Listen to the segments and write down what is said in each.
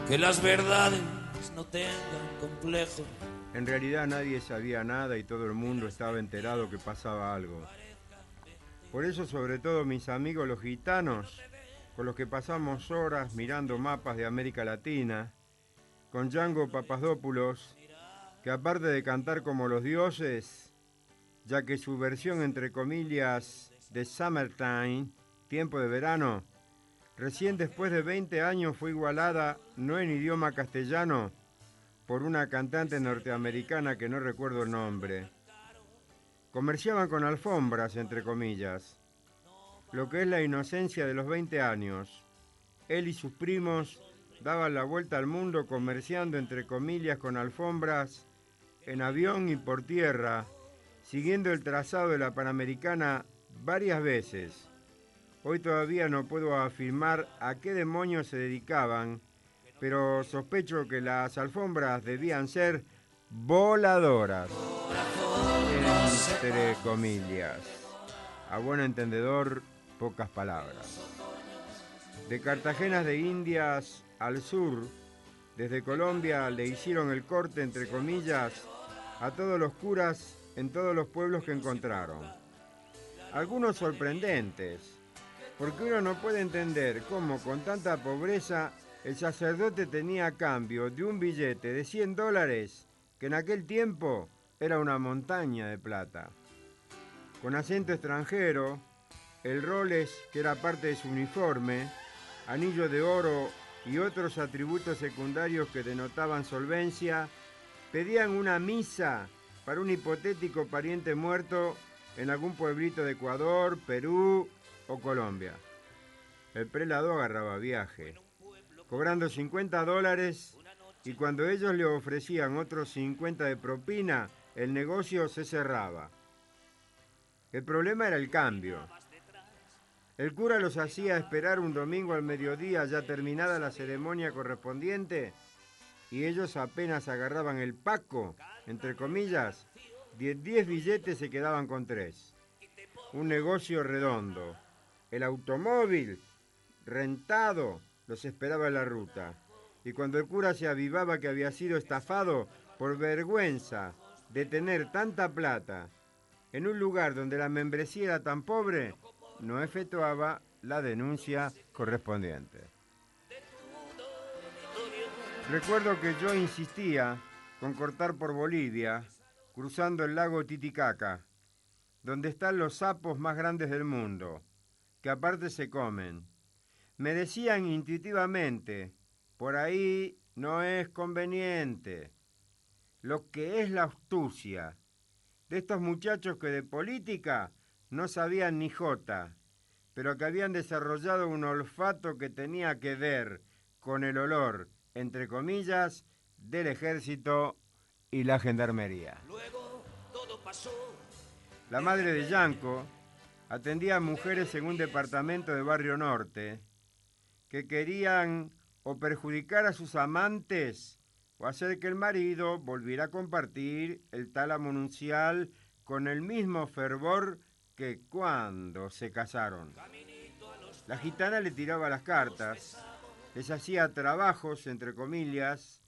que las verdades no tengan complejo. En realidad nadie sabía nada y todo el mundo estaba enterado que pasaba algo. Por eso, sobre todo mis amigos los gitanos, con los que pasamos horas mirando mapas de América Latina, con Django Papadopoulos, que aparte de cantar como los dioses, ya que su versión entre comillas de Summertime, tiempo de verano, recién después de 20 años fue igualada, no en idioma castellano, por una cantante norteamericana que no recuerdo el nombre. Comerciaban con alfombras, entre comillas, lo que es la inocencia de los 20 años. Él y sus primos daban la vuelta al mundo comerciando, entre comillas, con alfombras, en avión y por tierra, siguiendo el trazado de la Panamericana varias veces. Hoy todavía no puedo afirmar a qué demonios se dedicaban, pero sospecho que las alfombras debían ser voladoras, entre comillas. A buen entendedor, pocas palabras. De Cartagena de Indias al sur, desde Colombia le hicieron el corte, entre comillas, a todos los curas en todos los pueblos que encontraron. Algunos sorprendentes, porque uno no puede entender cómo con tanta pobreza el sacerdote tenía a cambio de un billete de $100, que en aquel tiempo era una montaña de plata. Con acento extranjero, el Rolex, que era parte de su uniforme, anillo de oro y otros atributos secundarios que denotaban solvencia, pedían una misa para un hipotético pariente muerto en algún pueblito de Ecuador, Perú o Colombia. El prelado agarraba viaje, cobrando $50, y cuando ellos le ofrecían otros 50 de propina, el negocio se cerraba. El problema era el cambio. El cura los hacía esperar un domingo al mediodía, ya terminada la ceremonia correspondiente, y ellos apenas agarraban el paco, entre comillas, 10 billetes se quedaban con 3. Un negocio redondo. El automóvil rentado los esperaba en la ruta. Y cuando el cura se avivaba que había sido estafado por vergüenza de tener tanta plata en un lugar donde la membresía era tan pobre, no efectuaba la denuncia correspondiente. Recuerdo que yo insistía con cortar por Bolivia, cruzando el lago Titicaca, donde están los sapos más grandes del mundo, que aparte se comen. Me decían intuitivamente, por ahí no es conveniente. Lo que es la astucia de estos muchachos que de política no sabían ni jota, pero que habían desarrollado un olfato que tenía que ver con el olor, entre comillas, del ejército y la gendarmería. La madre de Yanko atendía a mujeres en un departamento de Barrio Norte que querían o perjudicar a sus amantes o hacer que el marido volviera a compartir el tálamo nupcial con el mismo fervor que cuando se casaron. La gitana le tiraba las cartas, les hacía trabajos, entre comillas.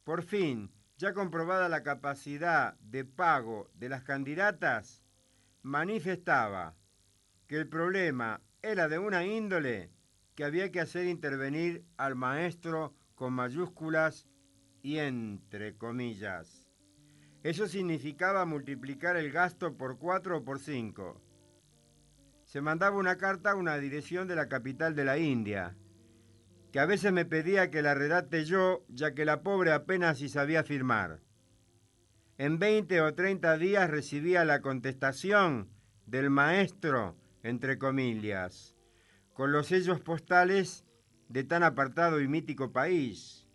Por fin, ya comprobada la capacidad de pago de las candidatas, manifestaba que el problema era de una índole que había que hacer intervenir al maestro con mayúsculas y entre comillas. Eso significaba multiplicar el gasto por 4 o por 5. Se mandaba una carta a una dirección de la capital de la India, que a veces me pedía que la redacte yo, ya que la pobre apenas si sabía firmar. En 20 o 30 días recibía la contestación del maestro, entre comillas, con los sellos postales de tan apartado y mítico país.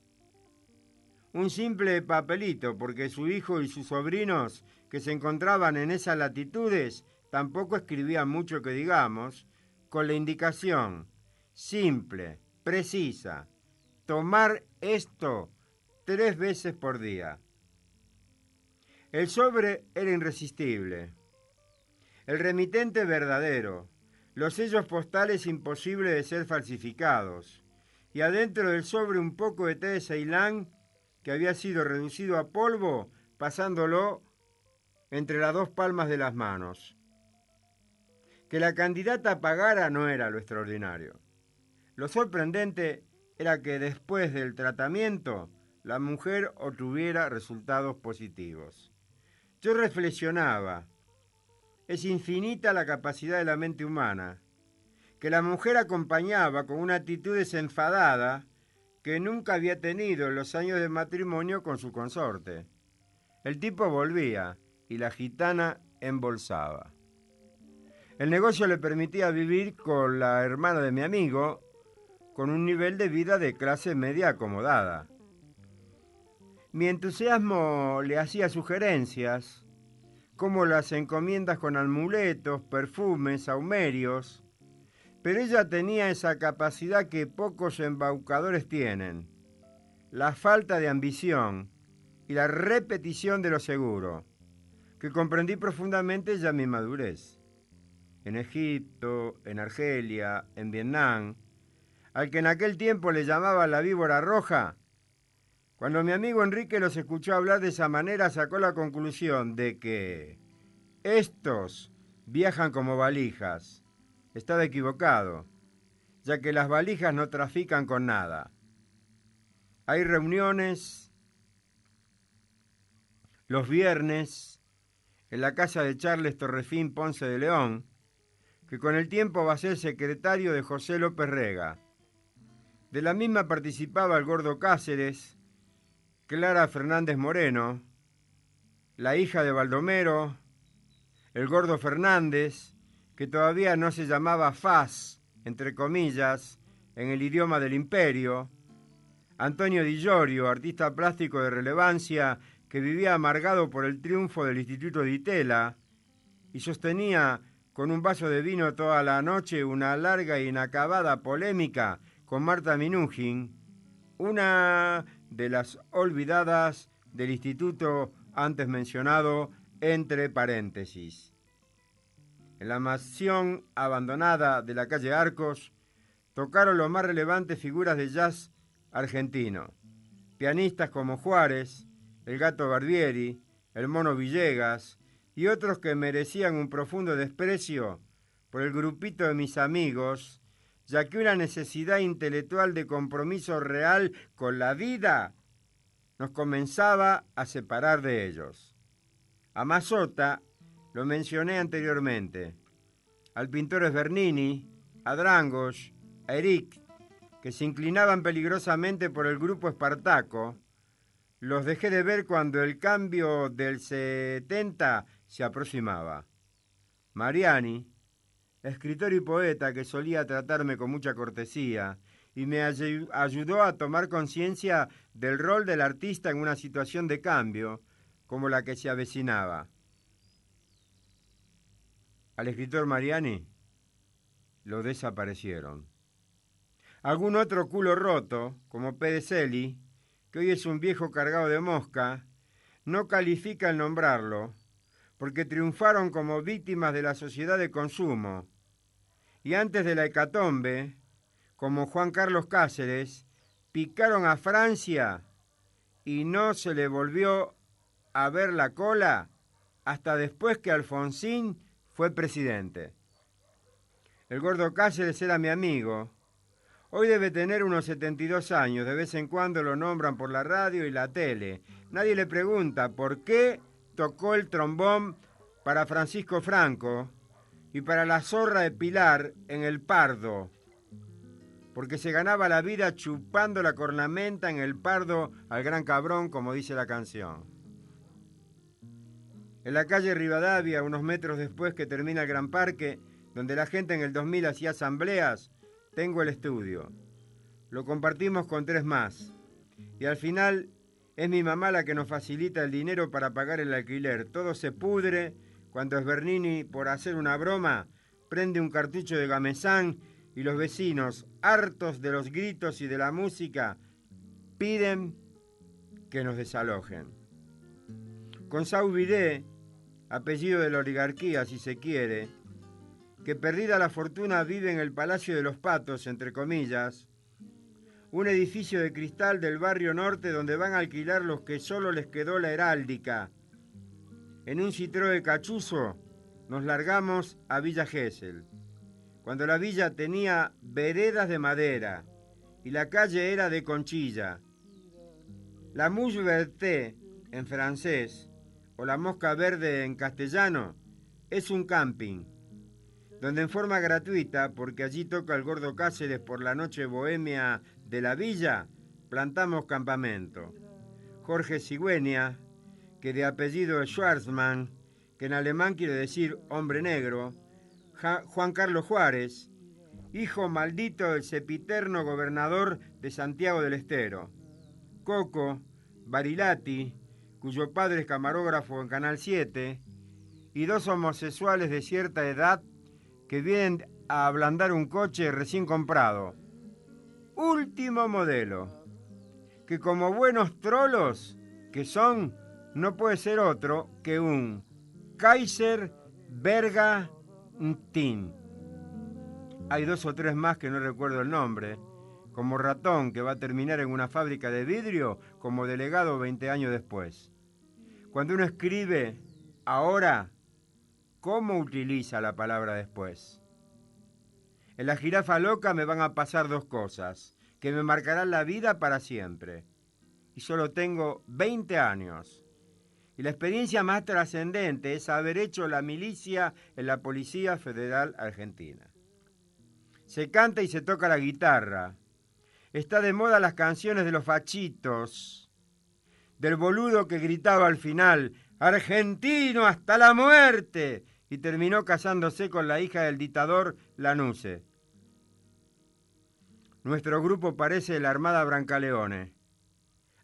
Un simple papelito, porque su hijo y sus sobrinos, que se encontraban en esas latitudes, tampoco escribían mucho que digamos, con la indicación simple, precisa: tomar esto 3 veces por día. El sobre era irresistible, el remitente verdadero, los sellos postales imposibles de ser falsificados, y adentro del sobre un poco de té de Ceilán que había sido reducido a polvo, pasándolo entre las dos palmas de las manos. Que la candidata pagara no era lo extraordinario. Lo sorprendente era que después del tratamiento la mujer obtuviera resultados positivos. Yo reflexionaba, es infinita la capacidad de la mente humana, que la mujer acompañaba con una actitud desenfadada que nunca había tenido en los años de matrimonio con su consorte. El tipo volvía y la gitana embolsaba. El negocio le permitía vivir con la hermana de mi amigo, con un nivel de vida de clase media acomodada. Mi entusiasmo le hacía sugerencias, como las encomiendas con amuletos, perfumes, saumerios, pero ella tenía esa capacidad que pocos embaucadores tienen, la falta de ambición y la repetición de lo seguro, que comprendí profundamente ya en mi madurez. En Egipto, en Argelia, en Vietnam, al que en aquel tiempo le llamaba la víbora roja, cuando mi amigo Enrique los escuchó hablar de esa manera, sacó la conclusión de que estos viajan como valijas. Estaba equivocado, ya que las valijas no trafican con nada. Hay reuniones los viernes en la casa de Charles Torrefín Ponce de León, que con el tiempo va a ser secretario de José López Rega. De la misma participaba el Gordo Cáceres, Clara Fernández Moreno, la hija de Baldomero, el Gordo Fernández, que todavía no se llamaba Faz, entre comillas, en el idioma del imperio, Antonio Di Llorio, artista plástico de relevancia, que vivía amargado por el triunfo del Instituto Di Tella y sostenía con un vaso de vino toda la noche una larga e inacabada polémica con Marta Minujín, una de las olvidadas del instituto antes mencionado, entre paréntesis. En la mansión abandonada de la calle Arcos tocaron los más relevantes figuras de jazz argentino, pianistas como Juárez, el Gato Barbieri, el Mono Villegas y otros que merecían un profundo desprecio por el grupito de mis amigos, ya que una necesidad intelectual de compromiso real con la vida nos comenzaba a separar de ellos. A Mazzotta lo mencioné anteriormente, al pintor Bernini, a Drangos, a Eric, que se inclinaban peligrosamente por el grupo Espartaco, los dejé de ver cuando el cambio del 70 se aproximaba. Mariani, escritor y poeta que solía tratarme con mucha cortesía y me ayudó a tomar conciencia del rol del artista en una situación de cambio como la que se avecinaba. Al escritor Mariani lo desaparecieron. Algún otro culo roto, como Pedecelli, que hoy es un viejo cargado de mosca, no califica el nombrarlo, porque triunfaron como víctimas de la sociedad de consumo, y antes de la hecatombe, como Juan Carlos Cáceres, picaron a Francia y no se le volvió a ver la cola hasta después que Alfonsín fue presidente. El Gordo Cáceres era mi amigo. Hoy debe tener unos 72 años, de vez en cuando lo nombran por la radio y la tele. Nadie le pregunta por qué tocó el trombón para Francisco Franco y para la zorra de Pilar en El Pardo, porque se ganaba la vida chupando la cornamenta en El Pardo al gran cabrón, como dice la canción. En la calle Rivadavia, unos metros después que termina el Gran Parque, donde la gente en el 2000 hacía asambleas, tengo el estudio. Lo compartimos con 3 más. Y al final es mi mamá la que nos facilita el dinero para pagar el alquiler. Todo se pudre cuando Bernini, por hacer una broma, prende un cartucho de Gamesán y los vecinos, hartos de los gritos y de la música, piden que nos desalojen. Con Saubiré, apellido de la oligarquía si se quiere, que perdida la fortuna vive en el Palacio de los Patos, entre comillas, un edificio de cristal del barrio norte donde van a alquilar los que solo les quedó la heráldica. En un Citroën Cachuzo nos largamos a Villa Gesell, cuando la villa tenía veredas de madera y la calle era de conchilla. La mouche verte en francés o la mosca verde en castellano es un camping, donde en forma gratuita, porque allí toca el Gordo Cáceres por la noche bohemia de la villa, plantamos campamento. Jorge Sigüenza, que de apellido es Schwarzman, que en alemán quiere decir hombre negro, Juan Carlos Juárez, hijo maldito del sempiterno gobernador de Santiago del Estero, Coco, Barilati, cuyo padre es camarógrafo en Canal 7, y dos homosexuales de cierta edad que vienen a ablandar un coche recién comprado, último modelo, que como buenos trolos que son, no puede ser otro que un Kaiser Bergantin. Hay dos o tres más que no recuerdo el nombre, como Ratón, que va a terminar en una fábrica de vidrio como delegado 20 años después. Cuando uno escribe ahora, ¿cómo utiliza la palabra después? En la jirafa loca me van a pasar dos cosas que me marcarán la vida para siempre. Y solo tengo 20 años. Y la experiencia más trascendente es haber hecho la milicia en la Policía Federal Argentina. Se canta y se toca la guitarra. Está de moda las canciones de los fachitos, del boludo que gritaba al final, ¡argentino hasta la muerte!, y terminó casándose con la hija del dictador Lanusse. Nuestro grupo parece la Armada Brancaleone.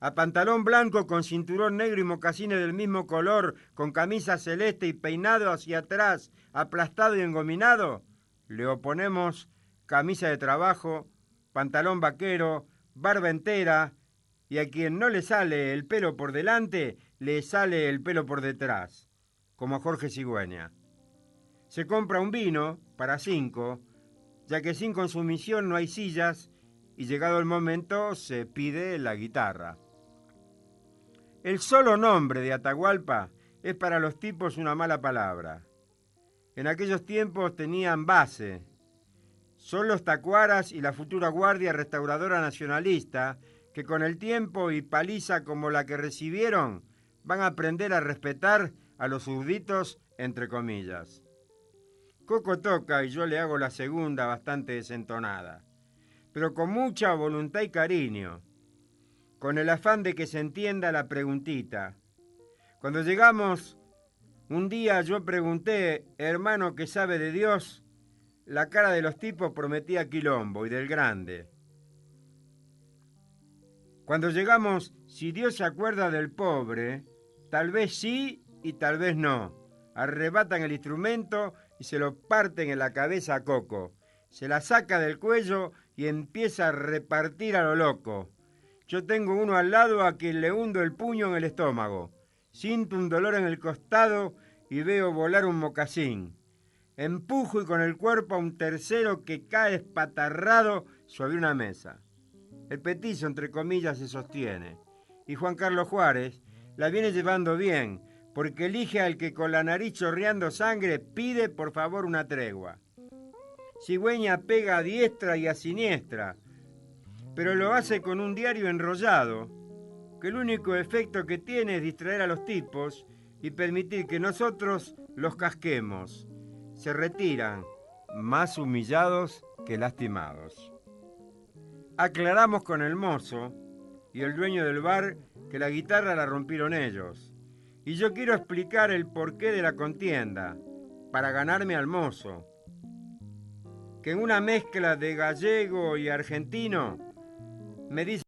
A pantalón blanco con cinturón negro y mocasines del mismo color, con camisa celeste y peinado hacia atrás, aplastado y engominado, le oponemos camisa de trabajo, pantalón vaquero, barba entera, y a quien no le sale el pelo por delante, le sale el pelo por detrás, como a Jorge Sigüenza. Se compra un vino para 5, ya que sin consumición no hay sillas, y llegado el momento se pide la guitarra. El solo nombre de Atahualpa es para los tipos una mala palabra. En aquellos tiempos tenían base. Son los tacuaras y la futura Guardia Restauradora Nacionalista que con el tiempo y paliza como la que recibieron van a aprender a respetar a los súbditos, entre comillas. Coco toca y yo le hago la segunda bastante desentonada, pero con mucha voluntad y cariño, con el afán de que se entienda la preguntita. Cuando llegamos, un día yo pregunté, hermano que sabe de Dios, la cara de los tipos prometía quilombo y del grande. Cuando llegamos, si Dios se acuerda del pobre, tal vez sí y tal vez no. Arrebatan el instrumento y se lo parten en la cabeza a Coco. Se la saca del cuello y empieza a repartir a lo loco. Yo tengo uno al lado a quien le hundo el puño en el estómago. Siento un dolor en el costado y veo volar un mocasín. Empujo y con el cuerpo a un tercero que cae espatarrado sobre una mesa. El petizo, entre comillas, se sostiene. Y Juan Carlos Juárez la viene llevando bien, porque elige al que con la nariz chorreando sangre pide por favor una tregua. Sigüenza pega a diestra y a siniestra, pero lo hace con un diario enrollado, que el único efecto que tiene es distraer a los tipos y permitir que nosotros los casquemos. Se retiran, más humillados que lastimados. Aclaramos con el mozo y el dueño del bar que la guitarra la rompieron ellos. Y yo quiero explicar el porqué de la contienda, para ganarme al mozo, que en una mezcla de gallego y argentino me dice